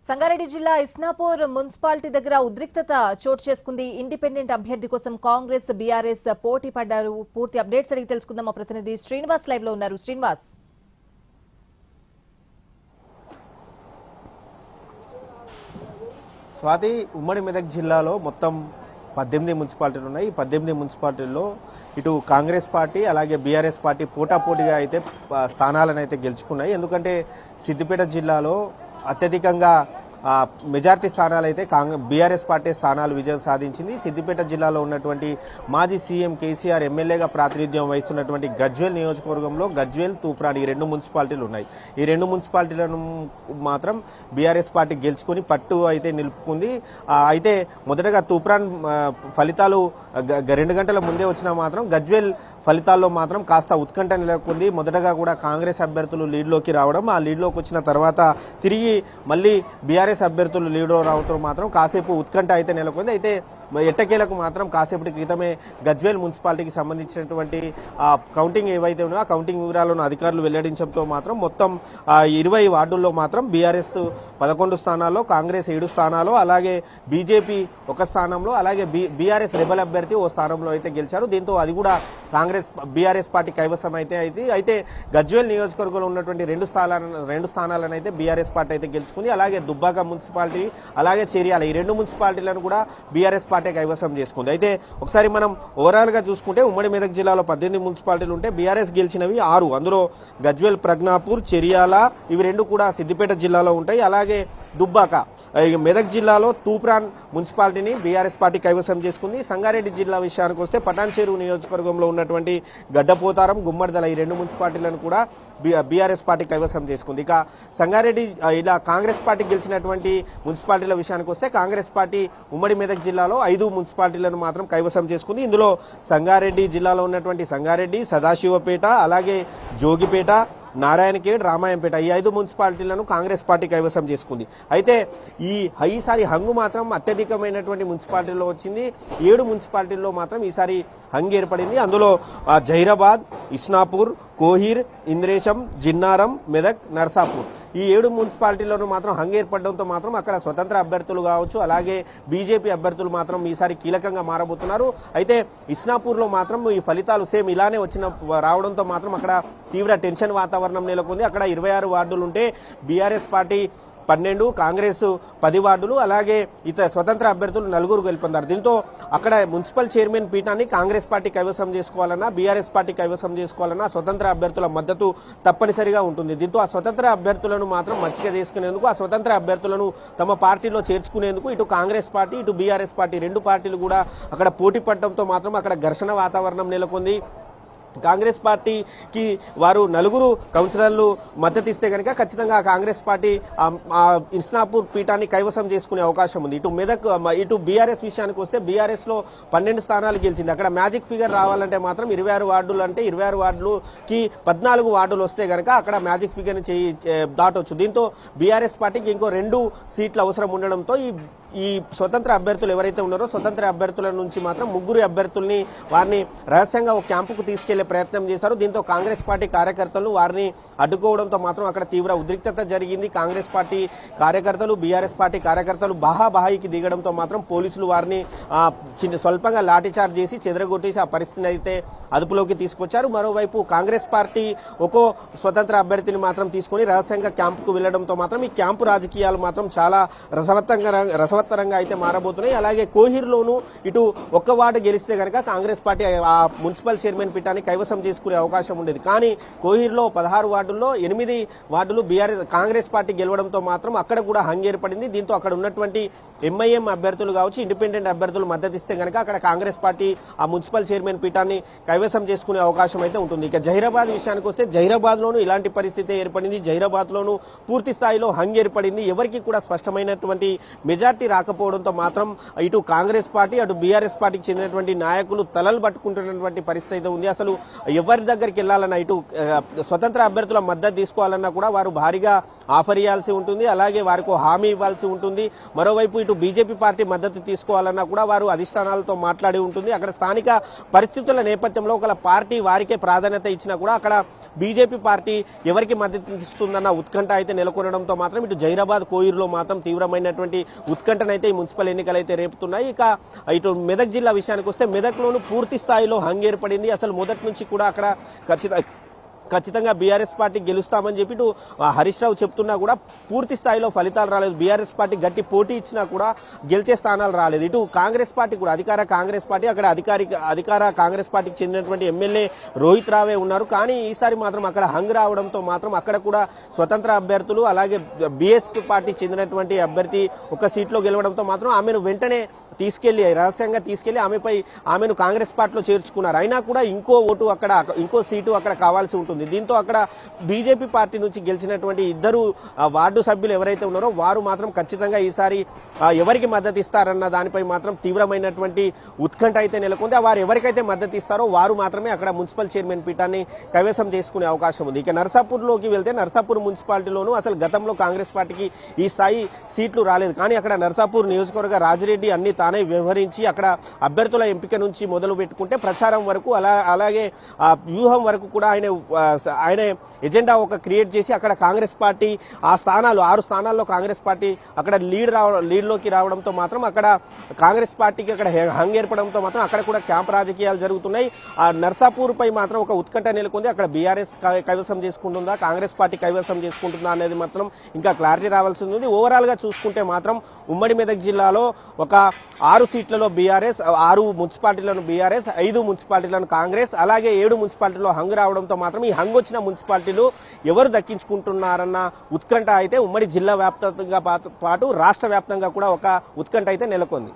సంగారెడ్డి జిల్లా ఇస్నాపూర్ మున్సిపాలిటీ దగ్గర ఉద్రిక్తత చోటు చేసుకుంది. ఇండిపెండెంట్ అభ్యర్థి కోసం కాంగ్రెస్ బీఆర్ఎస్ పోటీ పడ్డారు. పూర్తి అప్డేట్స్ అడిగి తెలుసుకుందాం. మా ప్రతినిధి శ్రీనివాస్ లైవ్ లో ఉన్నారు. శ్రీనివాస్, స్వాతి, ఉమ్మడి మెదక్ జిల్లాలో మొత్తం 18 మున్సిపాలిటీలు ఉన్నాయి. ఈ 18 మున్సిపాలిటీల్లో ఇటు కాంగ్రెస్ పార్టీ అలాగే బీఆర్ఎస్ పార్టీ పోటాపోటీగా అయితే స్థానాలను అయితే గెలుచుకున్నాయి. ఎందుకంటే సిద్దిపేట జిల్లాలో అత్యధికంగా మెజార్టీ స్థానాలు అయితే బీఆర్ఎస్ పార్టీ స్థానాలు విజయం సాధించింది. సిద్దిపేట జిల్లాలో ఉన్నటువంటి మాజీ సీఎం కేసీఆర్ ఎమ్మెల్యేగా ప్రాతినిధ్యం వహిస్తున్నటువంటి గజ్వేల్ నియోజకవర్గంలో గజ్వేల్, తూప్రాన్ ఈ రెండు మున్సిపాలిటీలు ఉన్నాయి. ఈ రెండు మున్సిపాలిటీలను మాత్రం బీఆర్ఎస్ పార్టీ గెలుచుకుని పట్టు అయితే నిలుపుకుంది. అయితే మొదటగా తూప్రాన్ ఫలితాలు 2 గంటల ముందే వచ్చినా మాత్రం గజ్వేల్ ఫలితాల్లో మాత్రం కాస్త ఉత్కంఠ నెలకొంది. మొదటగా కూడా కాంగ్రెస్ అభ్యర్థులు లీడ్లోకి రావడం, ఆ లీడ్లోకి వచ్చిన తర్వాత తిరిగి మళ్ళీ బీఆర్ఎస్ అభ్యర్థులు లీడ్లో రావడం మాత్రం కాసేపు ఉత్కంఠ అయితే నెలకొంది. అయితే ఎట్టకేలకు మాత్రం కాసేపటి క్రితమే గజ్వేల్ మున్సిపాలిటీకి సంబంధించినటువంటి కౌంటింగ్ ఏవైతే ఉన్నాయో ఆ కౌంటింగ్ వివరాలను అధికారులు వెల్లడించడంతో మాత్రం మొత్తం 20 వార్డుల్లో మాత్రం బీఆర్ఎస్ 11 స్థానాల్లో, కాంగ్రెస్ 7 స్థానాలు, అలాగే బీజేపీ 1 స్థానంలో, అలాగే బీఆర్ఎస్ రెబల్ అభ్యర్థి 1 స్థానంలో అయితే గెలిచారు. దీంతో అది కూడా బీఆర్ఎస్ పార్టీ కైవసం అయితే గజ్వేల్ నియోజకవర్గంలో ఉన్నటువంటి 2 స్థానాలను అయితే బీఆర్ఎస్ పార్టీ అయితే గెలుచుకుంది. అలాగే దుబ్బాక మున్సిపాలిటీ, అలాగే చేరియాల ఈ 2 మున్సిపాలిటీలను కూడా బీఆర్ఎస్ పార్టీ కైవసం చేసుకుంది. అయితే ఒకసారి మనం ఓవరాల్ గా చూసుకుంటే ఉమ్మడి మెదక్ జిల్లాలో 18 మున్సిపాలిటీలు ఉంటే బీఆర్ఎస్ గెలిచినవి 6. అందులో గజ్వేల్, ప్రజ్ఞాపూర్, చెరియాల ఇవి 2 కూడా సిద్దిపేట జిల్లాలో ఉంటాయి. అలాగే దుబ్బాక మెదక్ జిల్లాలో తూప్రాన్ మున్సిపాలిటీని బీఆర్ఎస్ పార్టీ కైవసం చేసుకుంది. సంగారెడ్డి జిల్లా విషయానికి వస్తే పటాన్చెరు నియోజకవర్గంలో ఉన్నటువంటి గడ్డపోతారం, గుమ్మడిదల ఈ 2 మున్సిపాలిటీలను కూడా బీఆర్ఎస్ పార్టీ కైవసం చేసుకుంది. ఇక సంగారెడ్డి ఇలా కాంగ్రెస్ పార్టీ గెలిచినటువంటి మున్సిపాలిటీల విషయానికి వస్తే కాంగ్రెస్ పార్టీ ఉమ్మడి మెదక్ జిల్లాలో 5 మున్సిపాలిటీలను మాత్రం కైవసం చేసుకుంది. ఇందులో సంగారెడ్డి జిల్లాలో ఉన్నటువంటి సంగారెడ్డి, సదాశివపేట, అలాగే జోగిపేట, నారాయణఖేడ్, రామాయంపేట ఈ 5 మున్సిపాలిటీలను కాంగ్రెస్ పార్టీ కైవసం చేసుకుంది. అయితే ఈసారి హంగు మాత్రం అత్యధికమైనటువంటి మున్సిపాలిటీల్లో వచ్చింది. 7 మున్సిపాలిటీల్లో మాత్రం ఈసారి హంగు ఏర్పడింది. అందులో జహీరాబాద్, ఇస్నాపూర్, కోహీర్, ఇంద్రేశం, జిన్నారం, మెదక్, నర్సాపూర్ ఈ 7 మున్సిపాలిటీలను మాత్రం హంగు ఏర్పడడంతో మాత్రం అక్కడ స్వతంత్ర అభ్యర్థులు కావచ్చు, అలాగే బీజేపీ అభ్యర్థులు మాత్రం ఈసారి కీలకంగా మారబోతున్నారు. అయితే ఇస్నాపూర్లో మాత్రం ఈ ఫలితాలు సేమ్ ఇలానే రావడంతో మాత్రం అక్కడ తీవ్ర టెన్షన్ వాతావరణం నెలకొంది. అక్కడ 26 వార్డులు ఉంటే బీఆర్ఎస్ పార్టీ 12, కాంగ్రెస్ 10 వార్డులు, అలాగే ఇతర స్వతంత్ర అభ్యర్థులు 4 గెలుపొందారు. దీంతో అక్కడ మున్సిపల్ చైర్మన్ పీఠాన్ని కాంగ్రెస్ పార్టీ కైవసం చేసుకోవాలన్నా, బీఆర్ఎస్ పార్టీ కైవసం చేసుకోవాలన్నా స్వతంత్ర అభ్యర్థుల మద్దతు తప్పనిసరిగా ఉంటుంది. దీంతో ఆ స్వతంత్ర అభ్యర్థులను మాత్రం మచ్చిక చేసుకునేందుకు, ఆ స్వతంత్ర అభ్యర్థులను తమ పార్టీలో చేర్చుకునేందుకు ఇటు కాంగ్రెస్ పార్టీ, ఇటు బీఆర్ఎస్ పార్టీ 2 పార్టీలు కూడా అక్కడ పోటీ పడటంతో మాత్రం అక్కడ ఘర్షణ వాతావరణం నెలకొంది. కాంగ్రెస్ పార్టీకి వారు 4 కౌన్సిలర్లు మద్దతు ఇస్తే కనుక ఖచ్చితంగా కాంగ్రెస్ పార్టీ ఇస్నాపూర్ పీఠాన్ని కైవసం చేసుకునే అవకాశం ఉంది. ఇటు బీఆర్ఎస్ విషయానికి వస్తే బీఆర్ఎస్ లో 12 స్థానాలు గెలిచింది. అక్కడ మ్యాజిక్ ఫిగర్ రావాలంటే మాత్రం 26 వార్డులు అంటే 26 వార్డులకి 14 వార్డులు వస్తే కనుక అక్కడ మ్యాజిక్ ఫిగర్ ని దాటొచ్చు. దీంతో బీఆర్ఎస్ పార్టీకి ఇంకో 2 సీట్లు అవసరం ఉండడంతో ఈ స్వతంత్ర అభ్యర్థులు ఎవరైతే ఉన్నారో స్వతంత్ర అభ్యర్థుల నుంచి మాత్రం 3 అభ్యర్థుల్ని వారిని రహస్యంగా ఒక క్యాంపుకు తీసుకెళ్లే ప్రయత్నం చేశారు. దీంతో కాంగ్రెస్ పార్టీ కార్యకర్తలు వారిని అడ్డుకోవడంతో మాత్రం అక్కడ తీవ్ర ఉద్రిక్తత జరిగింది. కాంగ్రెస్ పార్టీ కార్యకర్తలు, బీఆర్ఎస్ పార్టీ కార్యకర్తలు బాహాబాయికి దిగడంతో మాత్రం పోలీసులు వారిని స్వల్పంగా లాఠీచార్జ్ చేసి చెదరగొట్టేసి ఆ పరిస్థితిని అయితే అదుపులోకి తీసుకొచ్చారు. మరోవైపు కాంగ్రెస్ పార్టీ ఒక్కో స్వతంత్ర అభ్యర్థిని మాత్రం తీసుకుని రహస్యంగా క్యాంపుకు వెళ్లడంతో మాత్రం ఈ క్యాంపు రాజకీయాలు మాత్రం చాలా రసవత్తరంగా అయితే మారబోతున్నాయి. అలాగే కోహీర్లోనూ ఇటు 1 వార్డు గెలిస్తే కనుక కాంగ్రెస్ పార్టీ ఆ మున్సిపల్ చైర్మన్ పీఠాన్ని కైవసం చేసుకునే అవకాశం ఉండేది. కానీ కోహీర్లో 16 వార్డుల్లో 8 వార్డులు కాంగ్రెస్ పార్టీ గెలవడంతో మాత్రం అక్కడ కూడా హంగు ఏర్పడింది. దీంతో అక్కడ ఉన్నటువంటి ఎంఐఎం అభ్యర్థులు కావచ్చు, ఇండిపెండెంట్ అభ్యర్థులు మద్దతు ఇస్తే కనుక అక్కడ కాంగ్రెస్ పార్టీ ఆ మున్సిపల్ చైర్మన్ పీఠాన్ని కైవసం చేసుకునే అవకాశం అయితే ఉంటుంది. ఇక జహీరాబాద్ విషయానికి వస్తే జహీరాబాద్ లోనూ ఇలాంటి పరిస్థితి ఏర్పడింది. జహీరాబాద్ లోనూ పూర్తి స్థాయిలో హంగు ఏర్పడింది. ఎవరికి కూడా స్పష్టమైనటువంటి మెజార్టీ రాకపోవడంతో మాత్రం ఇటు కాంగ్రెస్ పార్టీ అటు బీఆర్ఎస్ పార్టీకి చెందినటువంటి నాయకులు తలలు పట్టుకుంటున్నటువంటి పరిస్థితి అయితే ఉంది. అసలు ఎవరి దగ్గరికి వెళ్ళాలన్నా ఇటు స్వతంత్ర అభ్యర్థుల మద్దతు తీసుకోవాలన్నా కూడా వారు భారీగా ఆఫర్ ఇవ్వాల్సి ఉంటుంది, అలాగే వారికి హామీ ఇవ్వాల్సి ఉంటుంది. మరోవైపు ఇటు బీజేపీ పార్టీ మద్దతు తీసుకోవాలన్నా కూడా వారు అధిష్టానాలతో మాట్లాడి ఉంటుంది. అక్కడ స్థానిక పరిస్థితుల నేపథ్యంలో ఒక పార్టీ వారికే ప్రాధాన్యత ఇచ్చినా కూడా అక్కడ బీజేపీ పార్టీ ఎవరికి మద్దతు ఇస్తుందన్న ఉత్కంఠ అయితే నెలకొనడంతో మాత్రం ఇటు జైరాబాద్ కోయిర్లో మాత్రం తీవ్రమైనటువంటి ఉత్కంఠనైతే ఈ మున్సిపల్ ఎన్నికలు అయితే రేపుతున్నాయి. ఇక ఇటు మెదక్ జిల్లా విషయానికి వస్తే మెదక్లోనూ పూర్తి స్థాయిలో హంగ్ ఏర్పడింది. అసలు మొదటి నుంచి కూడా అక్కడ ఖచ్చితంగా బీఆర్ఎస్ పార్టీ గెలుస్తామని చెప్పి ఇటు హరీష్ రావు చెప్తున్నా కూడా పూర్తి స్థాయిలో ఫలితాలు రాలేదు. బీఆర్ఎస్ పార్టీ గట్టి పోటీ ఇచ్చినా కూడా గెలిచే స్థానాలు రాలేదు. ఇటు కాంగ్రెస్ పార్టీ కూడా అధికార కాంగ్రెస్ పార్టీ అక్కడ అధికార కాంగ్రెస్ పార్టీకి చెందినటువంటి ఎమ్మెల్యే రోహిత్ రావే ఉన్నారు. కానీ ఈసారి మాత్రం అక్కడ హంగ్ రావడంతో మాత్రం అక్కడ కూడా స్వతంత్ర అభ్యర్థులు అలాగే బీఎస్పీ పార్టీ చెందినటువంటి అభ్యర్థి ఒక సీట్లో గెలవడంతో మాత్రం ఆమెను వెంటనే రహస్యంగా తీసుకెళ్లి ఆమెను కాంగ్రెస్ పార్టీలో చేర్చుకున్నారు. అయినా కూడా ఇంకో సీటు అక్కడ కావాల్సి ఉంటుంది. దీంతో అక్కడ బీజేపీ పార్టీ నుంచి గెలిచినటువంటి ఇద్దరు వార్డు సభ్యులు ఎవరైతే ఉన్నారో వారు మాత్రం ఖచ్చితంగా ఈసారి ఎవరికి మద్దతు ఇస్తారన్న దానిపై మాత్రం తీవ్రమైనటువంటి ఉత్కంఠ అయితే నెలకొంది. వారు ఎవరికైతే మద్దతు ఇస్తారో వారు మాత్రమే అక్కడ మున్సిపల్ చైర్మన్ పీఠాన్ని కైవసం చేసుకునే అవకాశం ఉంది. ఇక నర్సాపూర్లోకి వెళ్తే నర్సాపూర్ మున్సిపాలిటీలోనూ అసలు గతంలో కాంగ్రెస్ పార్టీకి ఈ స్థాయి సీట్లు రాలేదు. కానీ అక్కడ నర్సాపూర్ నియోజకవర్గ రాజిరెడ్డి అన్ని తానే వ్యవహరించి అక్కడ అభ్యర్థుల ఎంపిక నుంచి మొదలు పెట్టుకుంటే ప్రచారం వరకు అలాగే వ్యూహం వరకు కూడా ఆయన ఎజెండా క్రియేట్ చేసి అక్కడ కాంగ్రెస్ పార్టీ 6 స్థానాల్లో కాంగ్రెస్ పార్టీ అక్కడ లీడ్లోకి రావడంతో మాత్రం అక్కడ కాంగ్రెస్ పార్టీకి అక్కడ హంగ్ ఏర్పడంతో మాత్రం అక్కడ కూడా క్యాంప్ రాజకీయాలు జరుగుతున్నాయి. ఆ నర్సాపూర్ పై మాత్రం ఒక ఉత్కంఠ నెలకొంది. అక్కడ బీఆర్ఎస్ కైవసం చేసుకుంటుందా కాంగ్రెస్ పార్టీ కైవసం చేసుకుంటుందా అనేది మాత్రం ఇంకా క్లారిటీ రావాల్సి ఉంది. ఓవరాల్ గా చూసుకుంటే మాత్రం ఉమ్మడి మెదక్ జిల్లాలో ఒక 6 సీట్లలో బీఆర్ఎస్, 6 మున్సిపాలిటీలను బీఆర్ఎస్, 5 మున్సిపాలిటీలను కాంగ్రెస్, అలాగే 7 మున్సిపాలిటీలో హంగ్ రావడంతో మాత్రం ఈ హంగ్ వచ్చిన మున్సిపాలిటీలు ఎవరు దక్కించుకుంటున్నారన్న ఉత్కంఠ అయితే ఉమ్మడి జిల్లా వ్యాప్తంగా పాటు రాష్ట్ర వ్యాప్తంగా కూడా ఒక ఉత్కంఠ అయితే నెలకొంది.